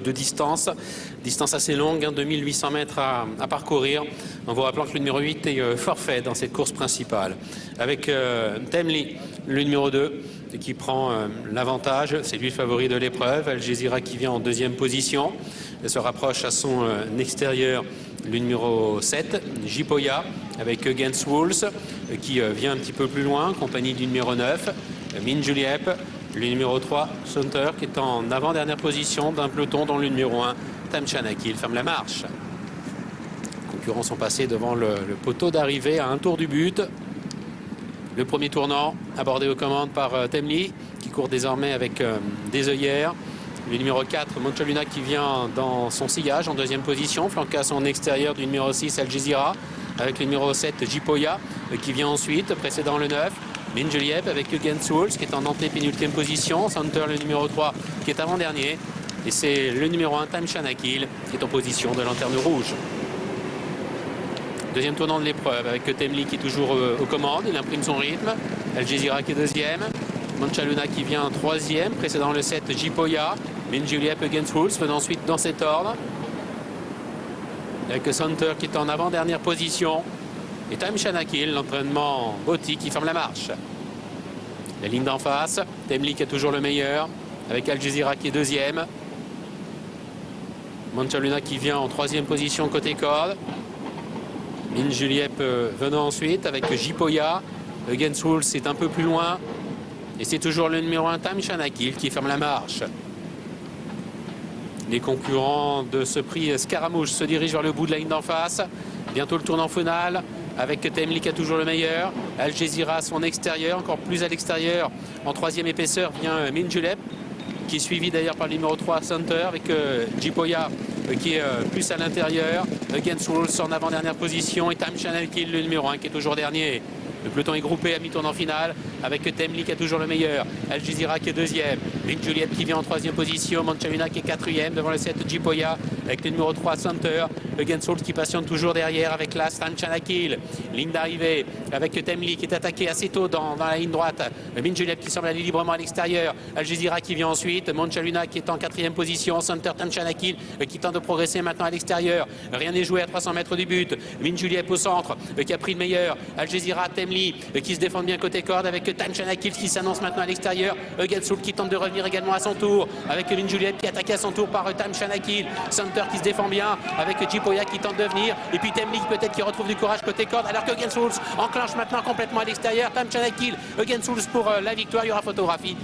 de distance assez longue, 2800 mètres à parcourir, en vous rappelant que le numéro 8 est forfait dans cette course principale. Avec Temli, le numéro 2, qui prend l'avantage, c'est lui le favori de l'épreuve. Al Jazeera qui vient en deuxième position, elle se rapproche à son extérieur le numéro 7, Jipoya, avec Against Wolves, qui vient un petit peu plus loin, en compagnie du numéro 9, Min Juliep. Le numéro 3, Sunter, qui est en avant-dernière position d'un peloton dont le numéro 1, Tam Chanakil, ferme la marche. Les concurrents sont passés devant le poteau d'arrivée à un tour du but. Le premier tournant abordé aux commandes par Temli, qui court désormais avec des œillères. Le numéro 4, Monchaluna, qui vient dans son sillage en deuxième position, flanqué à son extérieur du numéro 6, Al Jazeera, avec le numéro 7, Jipoya, qui vient ensuite, précédant le 9. Min Juliep avec Against Wolves qui est en antépénultième position. Sunter le numéro 3 qui est avant-dernier. Et c'est le numéro 1, Tam Chanakil, qui est en position de lanterne rouge. Deuxième tournant de l'épreuve avec Temli qui est toujours aux commandes. Il imprime son rythme. Al Jazeera qui est deuxième. Monchaluna qui vient troisième, précédant le 7, Jipoya. Min Juliep Against Wolves venant ensuite dans cet ordre. Avec Sunter qui est en avant-dernière position. Et Tam Chanakil, l'entraînement Botti qui ferme la marche. La ligne d'en face, Temli qui est toujours le meilleur, avec Al Jazeera qui est deuxième. Monchaluna qui vient en troisième position côté corde. Min Juliep venant ensuite avec Jipoya. Against Wolves c'est un peu plus loin. Et c'est toujours le numéro 1, Tam Chanakil, qui ferme la marche. Les concurrents de ce prix Scaramouche se dirigent vers le bout de la ligne d'en face. Bientôt le tournant final. Avec Temli qui a toujours le meilleur. Al Jazeera à son extérieur, encore plus à l'extérieur. En troisième épaisseur vient Min Juliep, qui est suivi d'ailleurs par le numéro 3 Sunter, avec Jipoya qui est plus à l'intérieur. Against Wolves en avant-dernière position. Et Tam Chanakil, le numéro 1, qui est toujours dernier. Le peloton est groupé à mi-tournant final avec Temli qui a toujours le meilleur. Al Jazeera qui est deuxième. Min Juliep qui vient en troisième position. Monchaluna qui est quatrième devant le 7 Jipoya avec le numéro 3 Sunter. Against Wolves qui patiente toujours derrière avec la Tam Chanakil. Ligne d'arrivée avec Temli qui est attaqué assez tôt dans la ligne droite. Min Juliep qui semble aller librement à l'extérieur. Al Jazeera qui vient ensuite. Monchaluna qui est en quatrième position. Sunter, Tam Chanakil qui tente de progresser maintenant à l'extérieur. Rien n'est joué à 300 mètres du but. Min Juliep au centre qui a pris le meilleur. Al Jazeera, Temli qui se défend bien côté corde avec Tam Chanakil qui s'annonce maintenant à l'extérieur. Against Wolves qui tente de revenir également à son tour avec Min Juliep qui est attaqué à son tour par Tam Chanakil. Sunter qui se défend bien avec Jipoya qui tente de venir. Et puis Temli peut-être qui retrouve du courage côté corde alors que Against Wolves enclenche maintenant complètement à l'extérieur. Tam Chanakil, Against Wolves pour la victoire. Il y aura photographie.